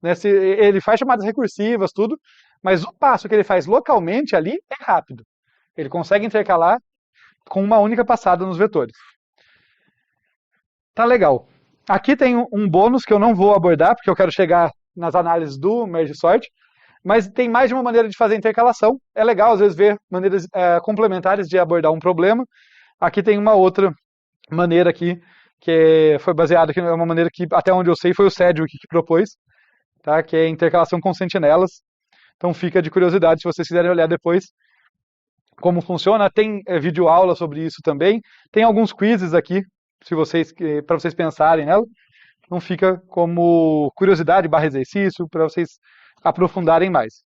Né? Se ele faz chamadas recursivas, tudo, mas o passo que ele faz localmente ali é rápido. Ele consegue intercalar com uma única passada nos vetores. Tá legal. Aqui tem um bônus que eu não vou abordar, porque eu quero chegar nas análises do merge sort, mas tem mais de uma maneira de fazer intercalação. É legal, às vezes, ver maneiras complementares de abordar um problema. Aqui tem uma outra maneira aqui, que foi baseada aqui, é uma maneira que, até onde eu sei, foi o Sedgwick que propôs, tá? Que é intercalação com sentinelas. Então fica de curiosidade, se vocês quiserem olhar depois como funciona. Tem vídeo aula sobre isso também. Tem alguns quizzes aqui, para vocês pensarem nela. Então fica como curiosidade / exercício para vocês aprofundarem mais.